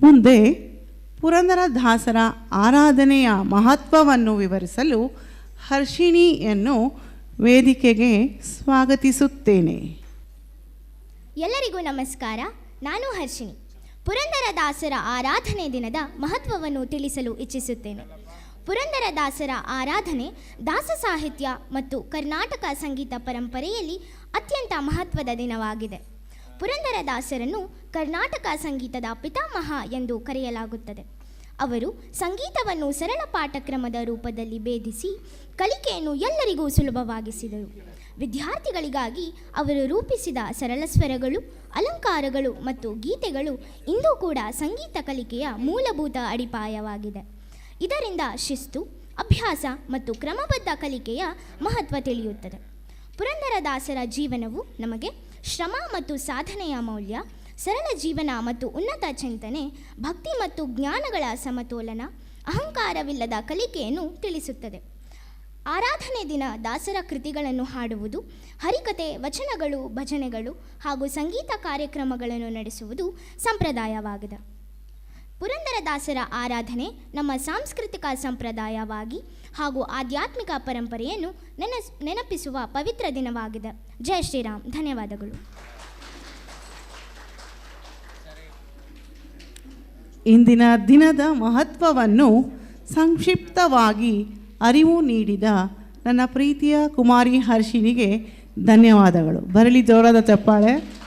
ಮುಂದೆ ಪುರಂದರದಾಸರ ಆರಾಧನೆಯ ಮಹತ್ವವನ್ನು ವಿವರಿಸಲು ಹರ್ಷಿಣಿಯನ್ನು ವೇದಿಕೆಗೆ ಸ್ವಾಗತಿಸುತ್ತೇನೆ. ಎಲ್ಲರಿಗೂ ನಮಸ್ಕಾರ. ನಾನು ಹರ್ಷಿಣಿ. ಪುರಂದರದಾಸರ ಆರಾಧನೆ ದಿನದ ಮಹತ್ವವನ್ನು ತಿಳಿಸಲು ಇಚ್ಛಿಸುತ್ತೇನೆ. ಪುರಂದರದಾಸರ ಆರಾಧನೆ ದಾಸ ಸಾಹಿತ್ಯ ಮತ್ತು ಕರ್ನಾಟಕ ಸಂಗೀತ ಪರಂಪರೆಯಲ್ಲಿ ಅತ್ಯಂತ ಮಹತ್ವದ ದಿನವಾಗಿದೆ. ಪುರಂದರದಾಸರನ್ನು ಕರ್ನಾಟಕ ಸಂಗೀತದ ಪಿತಾಮಹ ಎಂದು ಕರೆಯಲಾಗುತ್ತದೆ. ಅವರು ಸಂಗೀತವನ್ನು ಸರಳ ಪಾಠಕ್ರಮದ ರೂಪದಲ್ಲಿ ಭೇದಿಸಿ ಕಲಿಕೆಯನ್ನು ಎಲ್ಲರಿಗೂ ಸುಲಭವಾಗಿಸಿದರು. ವಿದ್ಯಾರ್ಥಿಗಳಿಗಾಗಿ ಅವರು ರೂಪಿಸಿದ ಸರಳ ಸ್ವರಗಳು, ಅಲಂಕಾರಗಳು ಮತ್ತು ಗೀತೆಗಳು ಇಂದೂ ಕೂಡ ಸಂಗೀತ ಕಲಿಕೆಯ ಮೂಲಭೂತ ಅಡಿಪಾಯವಾಗಿದೆ. ಇದರಿಂದ ಶಿಸ್ತು, ಅಭ್ಯಾಸ ಮತ್ತು ಕ್ರಮಬದ್ಧ ಕಲಿಕೆಯ ಮಹತ್ವ ತಿಳಿಯುತ್ತದೆ. ಪುರಂದರದಾಸರ ಜೀವನವು ನಮಗೆ ಶ್ರಮ ಮತ್ತು ಸಾಧನೆಯ ಮೌಲ್ಯ, ಸರಳ ಜೀವನ ಮತ್ತು ಉನ್ನತ ಚಿಂತನೆ, ಭಕ್ತಿ ಮತ್ತು ಜ್ಞಾನಗಳ ಸಮತೋಲನ, ಅಹಂಕಾರವಿಲ್ಲದ ಕಲಿಕೆಯನ್ನು ತಿಳಿಸುತ್ತದೆ. ಆರಾಧನೆ ದಿನ ದಾಸರ ಕೃತಿಗಳನ್ನು ಹಾಡುವುದು, ಹರಿಕತೆ, ವಚನಗಳು, ಭಜನೆಗಳು ಹಾಗೂ ಸಂಗೀತ ಕಾರ್ಯಕ್ರಮಗಳನ್ನು ನಡೆಸುವುದು ಸಂಪ್ರದಾಯವಾಗಿದೆ. ಪುರಂದರದಾಸರ ಆರಾಧನೆ ನಮ್ಮ ಸಾಂಸ್ಕೃತಿಕ ಸಂಪ್ರದಾಯವಾಗಿ ಹಾಗೂ ಆಧ್ಯಾತ್ಮಿಕ ಪರಂಪರೆಯನ್ನು ನೆನಪಿಸುವ ಪವಿತ್ರ ದಿನವಾಗಿದೆ. ಜೈ ಶ್ರೀರಾಮ್. ಧನ್ಯವಾದಗಳು. ಇಂದಿನ ದಿನದ ಮಹತ್ವವನ್ನು ಸಂಕ್ಷಿಪ್ತವಾಗಿ ಅರಿವು ನೀಡಿದ ನನ್ನ ಪ್ರೀತಿಯ ಕುಮಾರಿ ಹರ್ಷಿಣಿಗೆ ಧನ್ಯವಾದಗಳು. ಬರಲಿ ಜೋರಾದ ಚಪ್ಪಾಳೆ.